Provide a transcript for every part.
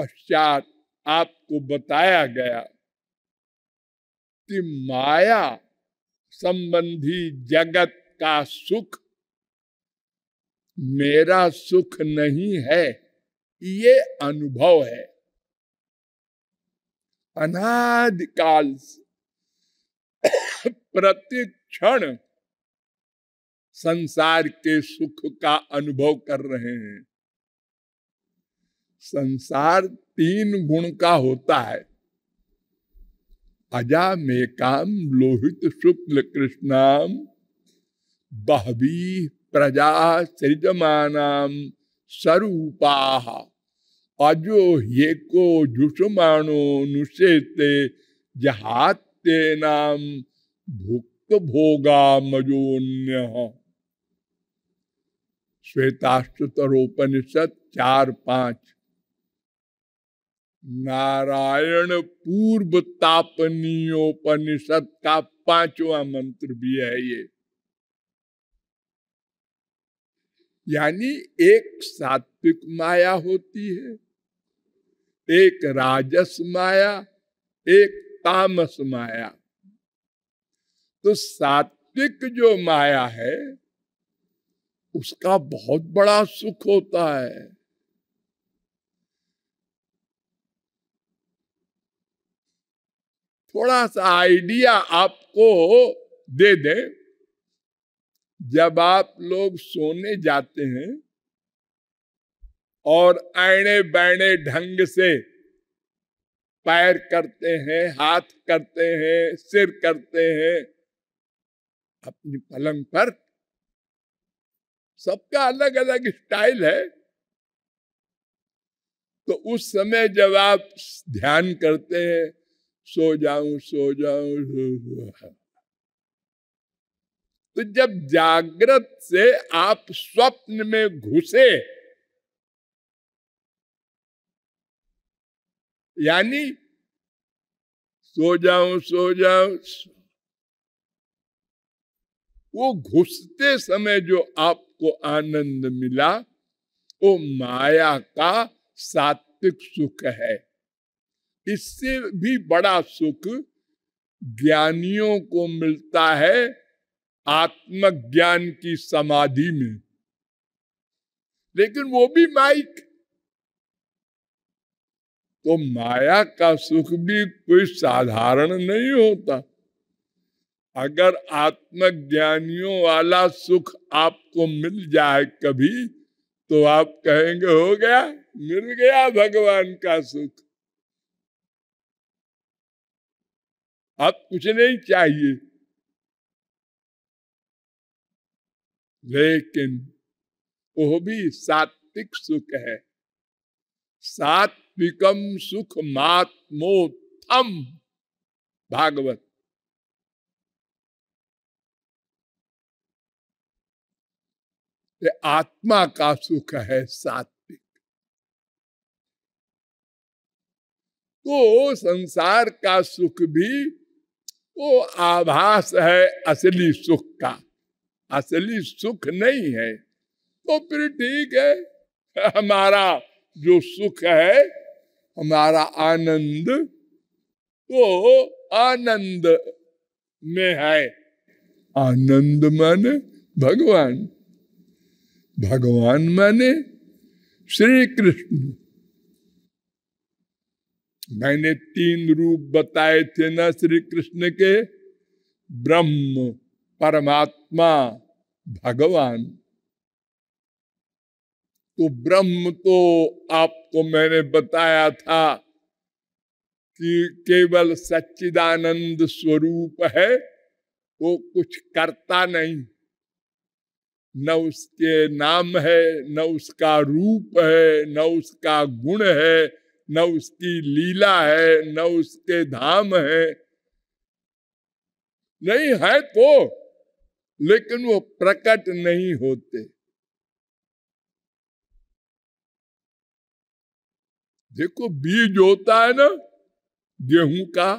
पश्चात आपको बताया गया कि माया संबंधी जगत का सुख मेरा सुख नहीं है, ये अनुभव है। अनादिकाल से प्रति क्षण संसार के सुख का अनुभव कर रहे हैं। संसार 3 गुण का होता है, अजामेकाम लोहित शुक्ल कृष्णाम बहवी प्रजा सृजमानाम स्वरूपाः अजो ह्येको जुषमाणो नुषेते जहाते नाम भुक्त भोगा मजोन्यः। श्वेताश्वतरोपनिषद 4:5। नारायण पूर्व तापनीयोपनिषद का 5वां मंत्र भी है ये। यानी एक सात्विक माया होती है, एक राजस माया, एक तामस माया। तो सात्विक जो माया है उसका बहुत बड़ा सुख होता है। थोड़ा सा आइडिया आपको दे दें, जब आप लोग सोने जाते हैं और ऐणे बैणे ढंग से पैर करते हैं, हाथ करते हैं, सिर करते हैं अपनी पलंग पर, सबका अलग अलग स्टाइल है। तो उस समय जब आप ध्यान करते हैं, सो जाऊं सो जाऊं, तो जब जागृत से आप स्वप्न में घुसे, यानी सो जाऊं सो जाऊं, वो घुसते समय जो आपको आनंद मिला वो माया का सात्विक सुख है। इससे भी बड़ा सुख ज्ञानियों को मिलता है आत्मज्ञान की समाधि में, लेकिन वो भी माइक। तो माया का सुख भी कोई साधारण नहीं होता। अगर आत्मज्ञानियों वाला सुख आपको मिल जाए कभी, तो आप कहेंगे हो गया, मिल गया भगवान का सुख, अब कुछ नहीं चाहिए। लेकिन वो भी सात्विक सुख है। सात्विकम सुख मात्मोत्थम, भागवत। ये आत्मा का सुख है सात्विक। तो संसार का सुख भी वो आभास है असली सुख का, असली सुख नहीं है। तो फिर ठीक है, हमारा जो सुख है, हमारा आनंद, तो आनंद में है। आनंद माने भगवान, भगवान माने श्री कृष्ण। मैंने 3 रूप बताए थे ना श्री कृष्ण के, ब्रह्म, परमात्मा, भगवान। तो ब्रह्म तो आपको मैंने बताया था कि केवल सच्चिदानंद स्वरूप है, वो कुछ करता नहीं, न उसके नाम है, न उसका रूप है, न उसका गुण है, न उसकी लीला है, न उसके धाम है। नहीं है तो, लेकिन वो प्रकट नहीं होते। देखो बीज होता है ना, गेहूं का,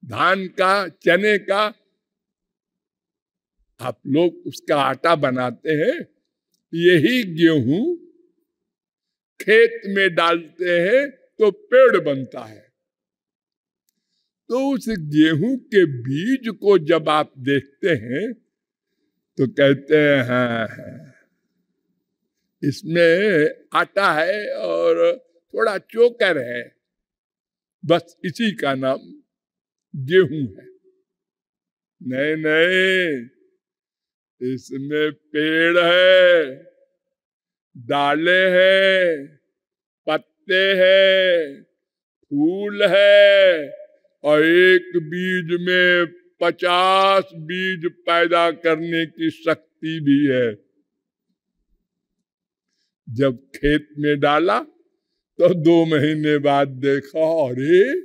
धान का, चने का, आप लोग उसका आटा बनाते हैं। यही गेहूं खेत में डालते हैं तो पेड़ बनता है। तो उस गेहूं के बीज को जब आप देखते हैं तो कहते हैं हाँ, इसमें आटा है और थोड़ा चोकर है, बस इसी का नाम गेहूं है। नहीं नहीं, इसमें पेड़ है, डाले हैं, पत्ते हैं, फूल है, और एक बीज में 50 बीज पैदा करने की शक्ति भी है। जब खेत में डाला तो 2 महीने बाद देखा, अरे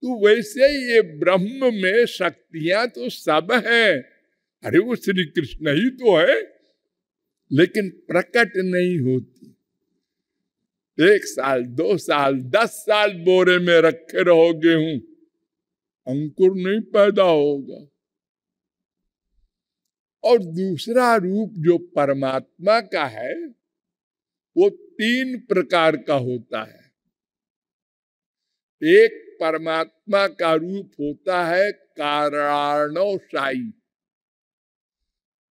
तो वैसे ये ब्रह्म में शक्तियां तो सब हैं। अरे वो श्री कृष्ण ही तो है, लेकिन प्रकट नहीं होती। 1 साल 2 साल 10 साल बोरे में रखे रहो गेहूं, अंकुर नहीं पैदा होगा। और दूसरा रूप जो परमात्मा का है वो 3 प्रकार का होता है। एक परमात्मा का रूप होता है कारणार्णवशायी,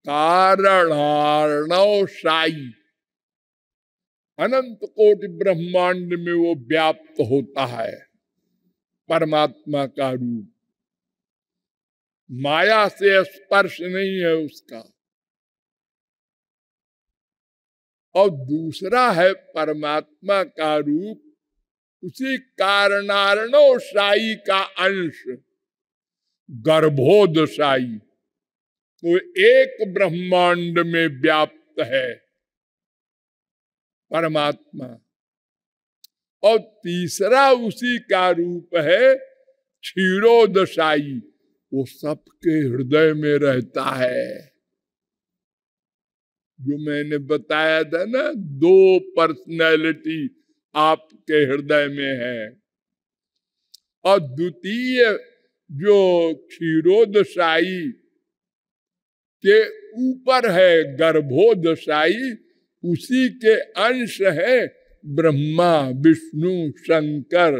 कारणार्णवशायी, अनंत कोटि ब्रह्मांड में वो व्याप्त होता है। परमात्मा का रूप माया से स्पर्श नहीं है उसका। और दूसरा है परमात्मा का रूप उसी कारणार्णवशायी का अंश, गर्भोदशायी, तो एक ब्रह्मांड में व्याप्त है परमात्मा। और तीसरा उसी का रूप है क्षीरोदशायी, वो सबके हृदय में रहता है। जो मैंने बताया था ना, 2 पर्सनैलिटी आपके हृदय में है। और द्वितीय जो क्षीरोदशायी के ऊपर है गर्भोदशायी, उसी के अंश है ब्रह्मा विष्णु शंकर।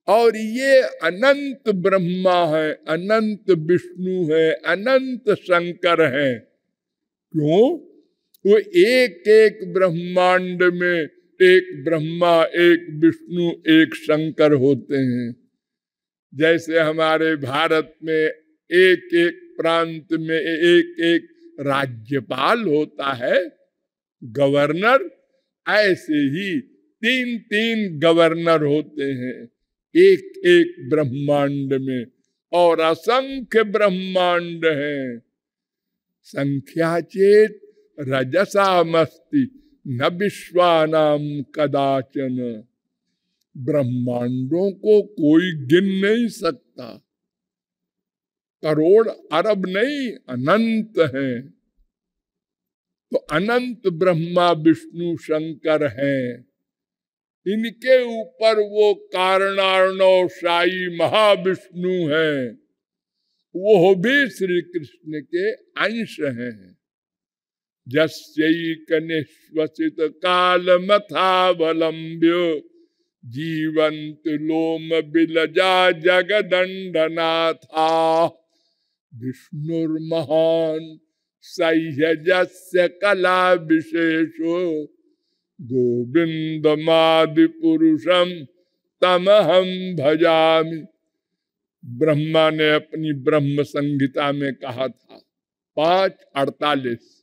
और ये अनंत ब्रह्मा है, अनंत विष्णु है, अनंत शंकर है। क्यों? वो एक एक ब्रह्मांड में एक ब्रह्मा, एक विष्णु, एक शंकर होते हैं। जैसे हमारे भारत में एक एक प्रांत में एक एक राज्यपाल होता है, गवर्नर, ऐसे ही 3-3 गवर्नर होते हैं एक एक ब्रह्मांड में। और असंख्य ब्रह्मांड हैं। संख्या चेत रजसामस्ति न विश्वानाम कदाचन। ब्रह्मांडों को कोई गिन नहीं सकता, करोड़ अरब नहीं, अनंत हैं। तो अनंत ब्रह्मा विष्णु शंकर हैं। इनके ऊपर वो कारणार्णवशायी महाविष्णु हैं, वो भी श्री कृष्ण के अंश हैं। जस्यैकनिश्वसित कालमथावलंब्य जीवंत लोम बिलजा जगदंडनाथा विष्णुर्महान सह्यजस्य कला विशेषो गोविंदमादि पुरुषम तमहम भजामि। ब्रह्मा ने अपनी ब्रह्म संहिता में कहा था 5:48।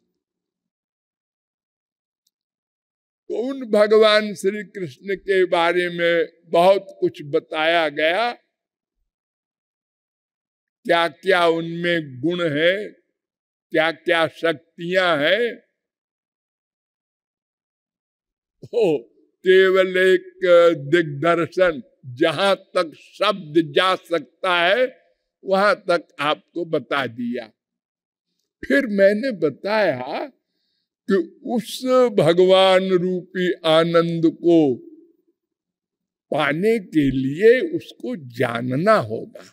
तो उन भगवान श्री कृष्ण के बारे में बहुत कुछ बताया गया, क्या क्या उनमें गुण है, क्या क्या शक्तियां हैं। केवल एक दिग्दर्शन, जहां तक शब्द जा सकता है वहां तक आपको बता दिया। फिर मैंने बताया कि उस भगवान रूपी आनंद को पाने के लिए उसको जानना होगा।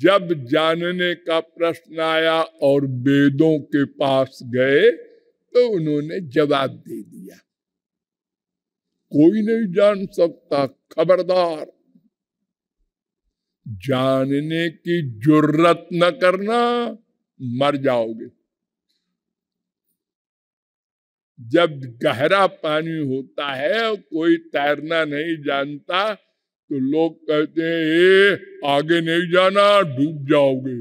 जब जानने का प्रश्न आया और वेदों के पास गए तो उन्होंने जवाब दे दिया, कोई नहीं जान सकता, खबरदार जानने की जुर्रत न करना, मर जाओगे। जब गहरा पानी होता है और कोई तैरना नहीं जानता तो लोग कहते हैं ए आगे नहीं जाना, डूब जाओगे।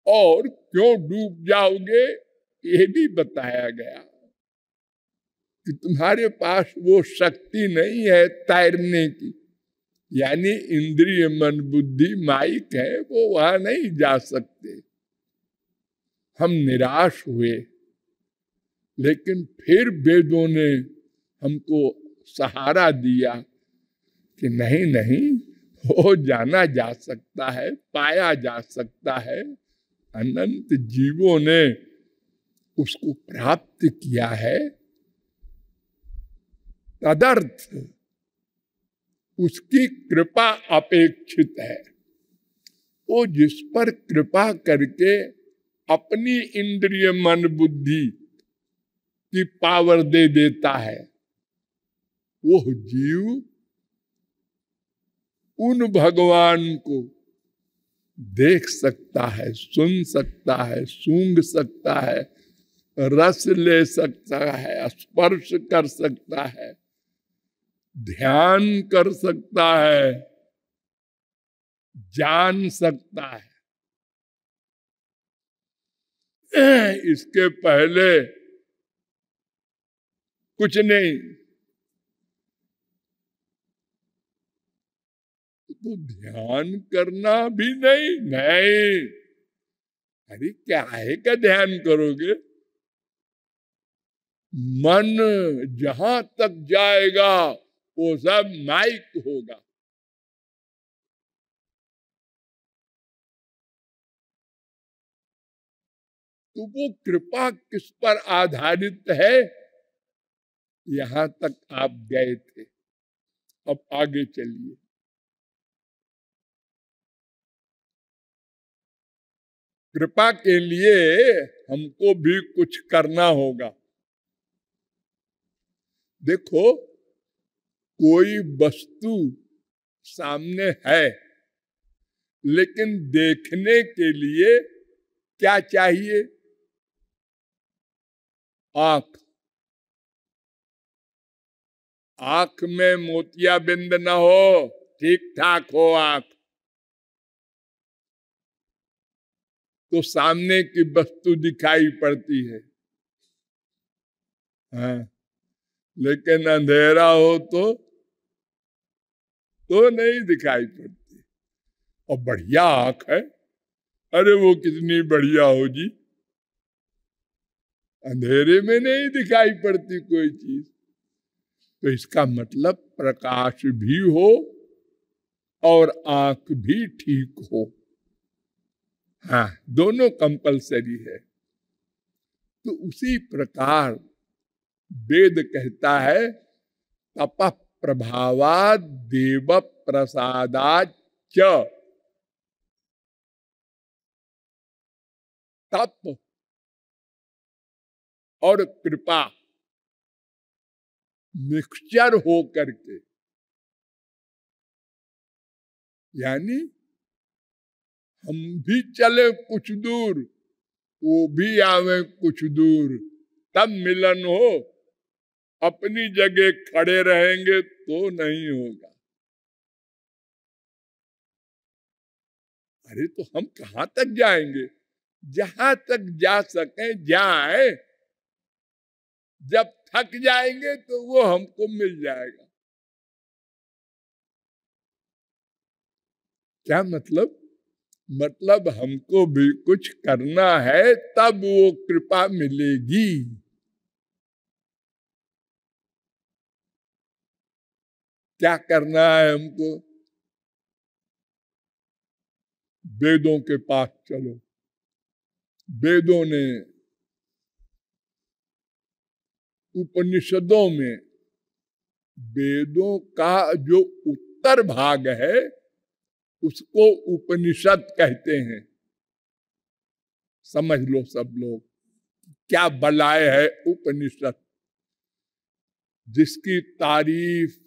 और क्यों डूब जाओगे ये भी बताया गया कि तुम्हारे पास वो शक्ति नहीं है तैरने की, यानी इंद्रिय मन बुद्धि माइक है, वो वहां नहीं जा सकते। हम निराश हुए, लेकिन फिर वेदों ने हमको सहारा दिया कि नहीं नहीं, वो जाना जा सकता है, पाया जा सकता है। अनंत जीवों ने उसको प्राप्त किया है। तदर्थ उसकी कृपा अपेक्षित है। वो जिस पर कृपा करके अपनी इंद्रिय मन बुद्धि की पावर दे देता है, वो जीव उन भगवान को देख सकता है, सुन सकता है, सूंघ सकता है, रस ले सकता है, स्पर्श कर सकता है, ध्यान कर सकता है, जान सकता है। इसके पहले कुछ नहीं। तो ध्यान करना भी नहीं, नहीं। अरे क्या है का ध्यान करोगे? मन जहां तक जाएगा वो सब माइक होगा। तो वो कृपा किस पर आधारित है, यहां तक आप गए थे। अब आगे चलिए। कृपा के लिए हमको भी कुछ करना होगा। देखो, कोई वस्तु सामने है, लेकिन देखने के लिए क्या चाहिए? आंख। आंख में मोतियाबिंद न हो, ठीक ठाक हो आंख, तो सामने की वस्तु दिखाई पड़ती है। हाँ, लेकिन अंधेरा हो तो नहीं दिखाई पड़ती। और बढ़िया आंख है, अरे वो कितनी बढ़िया हो जी, अंधेरे में नहीं दिखाई पड़ती कोई चीज। तो इसका मतलब प्रकाश भी हो और आंख भी ठीक हो। हाँ, दोनों कंपलसरी है। तो उसी प्रकार वेद कहता है तप प्रभावाद देव प्रसादाच च। तप और कृपा मिक्सचर हो करके, यानी हम भी चले कुछ दूर, वो भी आवे कुछ दूर, तब मिलन हो। अपनी जगह खड़े रहेंगे तो नहीं होगा। अरे तो हम कहां तक जाएंगे? जहां तक जा सके जाए। जब थक जाएंगे तो वो हमको मिल जाएगा। क्या मतलब? मतलब हमको भी कुछ करना है, तब वो कृपा मिलेगी। क्या करना है हमको? वेदों के पास चलो। वेदों ने, उपनिषदों में वेदों का जो उत्तर भाग है उसको उपनिषद कहते हैं। समझ लो सब लोग क्या बलाय है उपनिषद, जिसकी तारीफ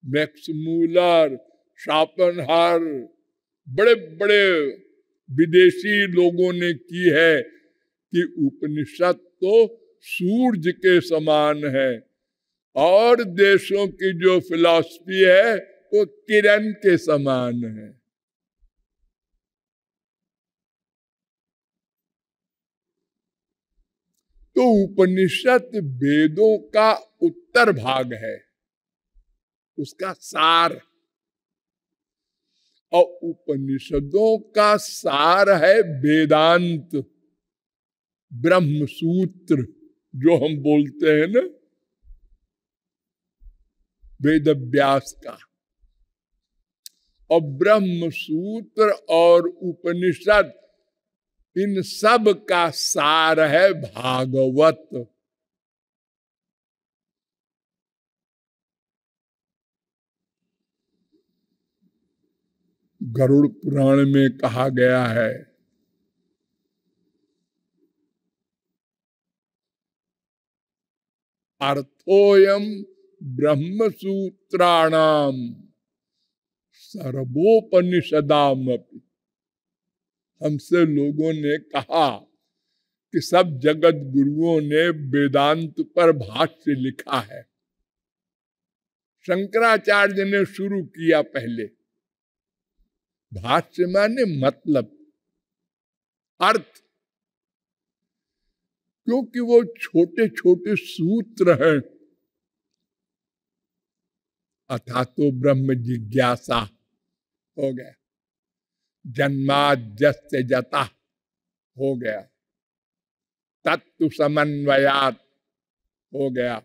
मैक्स मूलर, शापनहर, बड़े बड़े विदेशी लोगों ने की है कि उपनिषद तो सूरज के समान है और देशों की जो फिलॉसफी है वो किरण के समान है। तो उपनिषद वेदों का उत्तर भाग है, उसका सार, और उपनिषदों का सार है वेदांत, ब्रह्म सूत्र जो हम बोलते हैं ना, वेद व्यास का। और ब्रह्म सूत्र और उपनिषद इन सब का सार है भागवत। गरुड़ पुराण में कहा गया है, अर्थोयम ब्रह्म सूत्राणाम सर्वोपनिषदाम। हमसे लोगों ने कहा कि सब जगत गुरुओं ने वेदांत पर भाष्य लिखा है। शंकराचार्य ने शुरू किया पहले। भाष्य माने मतलब, अर्थ, क्योंकि वो छोटे छोटे सूत्र हैं। अथा तो ब्रह्म जिज्ञासा हो गया, जन्माद्यस्य जता हो गया, तत्व समन्वयात हो गया,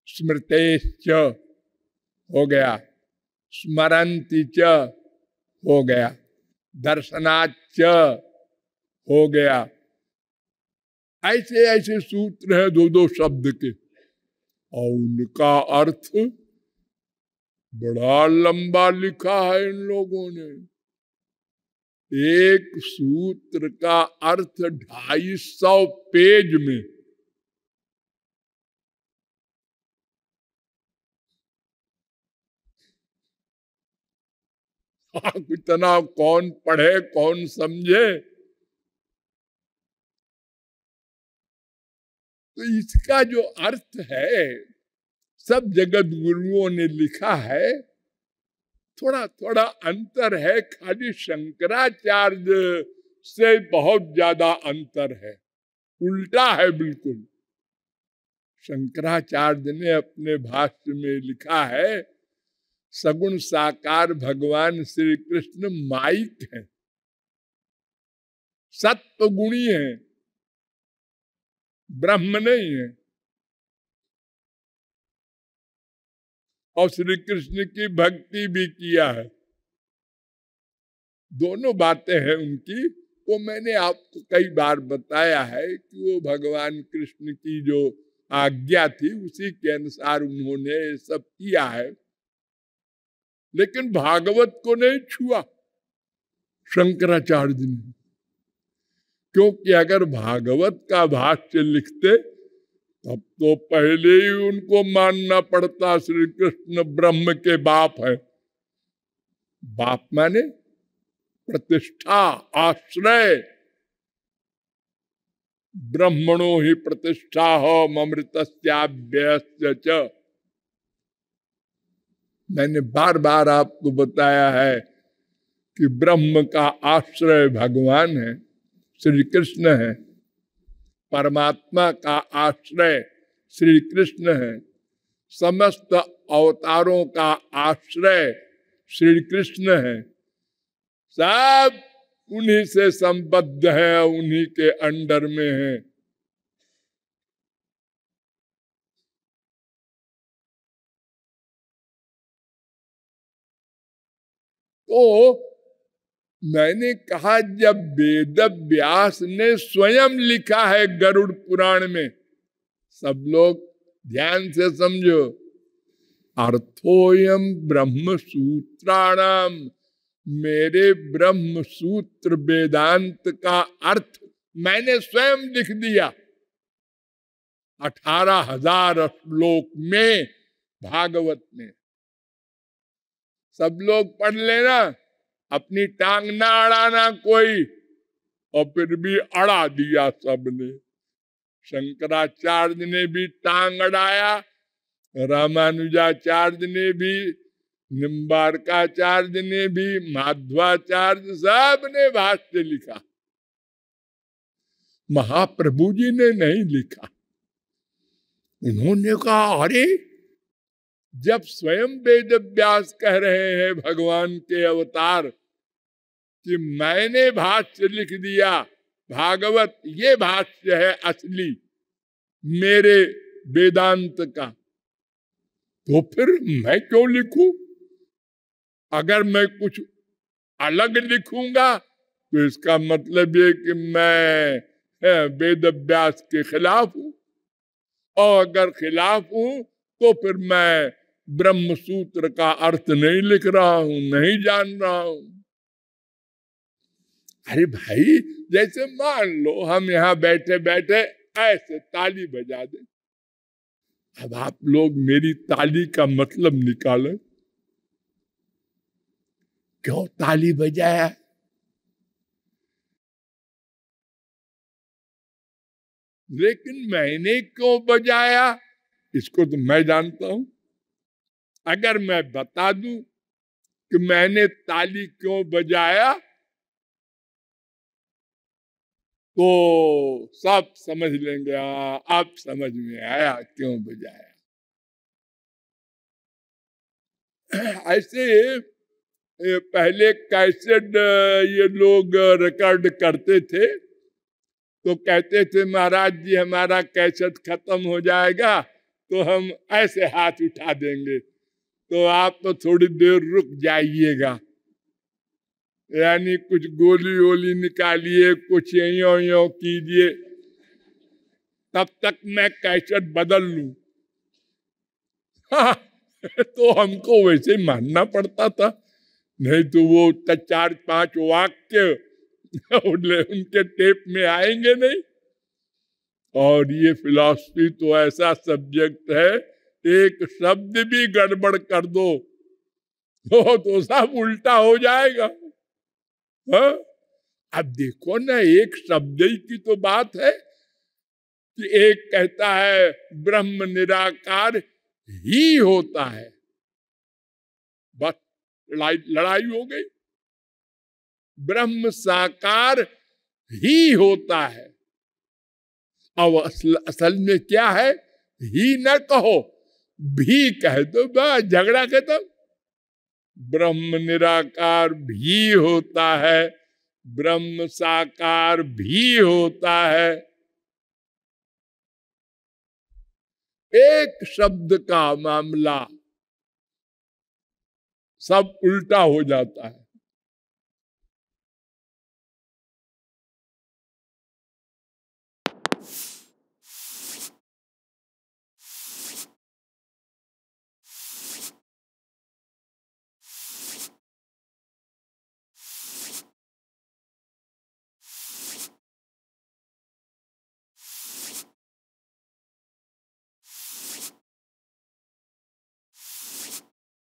स्मृतेश्च हो गया, स्मरन्ति च हो गया, दर्शनाच्च हो गया। ऐसे ऐसे सूत्र हैं दो दो शब्द के, और उनका अर्थ बड़ा लंबा लिखा है इन लोगों ने। एक सूत्र का अर्थ 250 पेज में। इतना कौन पढ़े कौन समझे। तो इसका जो अर्थ है सब जगत गुरुओं ने लिखा है, थोड़ा थोड़ा अंतर है, खाली शंकराचार्य से बहुत ज्यादा अंतर है, उल्टा है बिल्कुल। शंकराचार्य ने अपने भाष्य में लिखा है सगुण साकार भगवान श्री कृष्ण माइक हैं, सत्व गुणी हैं, ब्रह्म नहीं है। और श्री कृष्ण की भक्ति भी किया है। दोनों बातें हैं उनकी। वो मैंने आपको कई बार बताया है कि वो भगवान कृष्ण की जो आज्ञा थी उसी के अनुसार उन्होंने सब किया है, लेकिन भागवत को नहीं छुआ शंकराचार्य जी ने। क्योंकि अगर भागवत का भाष्य लिखते तब तो पहले ही उनको मानना पड़ता श्री कृष्ण ब्रह्म के बाप है। बाप माने प्रतिष्ठा, आश्रय। ब्रह्मणो ही प्रतिष्ठा हो अमृतस्याभ्यस्य च। मैंने बार बार आपको बताया है कि ब्रह्म का आश्रय भगवान है, श्री कृष्ण है। परमात्मा का आश्रय श्री कृष्ण है। समस्त अवतारों का आश्रय श्री कृष्ण है। सब उन्हीं से संबद्ध है, उन्हीं के अंडर में है। तो मैंने कहा जब वेद व्यास ने स्वयं लिखा है गरुड़ पुराण में, सब लोग ध्यान से समझो, अर्थोयम ब्रह्म सूत्राणाम, मेरे ब्रह्म सूत्र वेदांत का अर्थ मैंने स्वयं लिख दिया। 18,000 श्लोक में भागवत में। सब लोग पढ़ लेना, अपनी टांग ना अड़ाना कोई। और फिर भी अड़ा दिया सबने। शंकराचार्य ने भी टांग अड़ाया, रामानुजाचार्य ने भी, निम्बारकाचार्य ने भी, माध्वाचार्य, सब ने भाष्य लिखा। महाप्रभु जी ने नहीं लिखा। उन्होंने कहा अरे जब स्वयं वेद व्यास कह रहे हैं भगवान के अवतार कि मैंने भाष्य लिख दिया भागवत, ये भाष्य है असली मेरे वेदांत का, तो फिर मैं क्यों लिखूं? अगर मैं कुछ अलग लिखूंगा तो इसका मतलब ये कि मैं वेद व्यास के खिलाफ हूं, और अगर खिलाफ हूं तो फिर मैं ब्रह्म सूत्र का अर्थ नहीं लिख रहा हूं, नहीं जान रहा हूं। अरे भाई, जैसे मान लो हम यहां बैठे बैठे ऐसे ताली बजा दे, अब आप लोग मेरी ताली का मतलब निकालें, क्यों ताली बजाया? लेकिन मैंने क्यों बजाया इसको तो मैं जानता हूं। अगर मैं बता दूं कि मैंने ताली क्यों बजाया तो सब समझ लेंगे, आप समझ में आया क्यों बजाया। ऐसे पहले कैसेट ये लोग रिकॉर्ड करते थे तो कहते थे महाराज जी हमारा कैसेट खत्म हो जाएगा तो हम ऐसे हाथ उठा देंगे, तो आप तो थोड़ी देर रुक जाइएगा, यानी कुछ गोली वोली निकालिए, कुछ यो कीजिए, तब तक मैं कैसेट बदल लूं। हाँ, तो हमको वैसे मानना पड़ता था, नहीं तो वो 4-5 वाक्य उनके टेप में आएंगे नहीं। और ये फिलॉसफी तो ऐसा सब्जेक्ट है, एक शब्द भी गड़बड़ कर दो तो सब उल्टा हो जाएगा। हाँ? अब देखो ना, एक शब्द ही की तो बात है कि एक कहता है ब्रह्म निराकार ही होता है, बस लड़ाई हो गई। ब्रह्म साकार ही होता है, अब असल में क्या है, ही न कहो भी कह दो, बस झगड़ा खत्म। ब्रह्म निराकार भी होता है, ब्रह्म साकार भी होता है। एक शब्द का मामला सब उल्टा हो जाता है।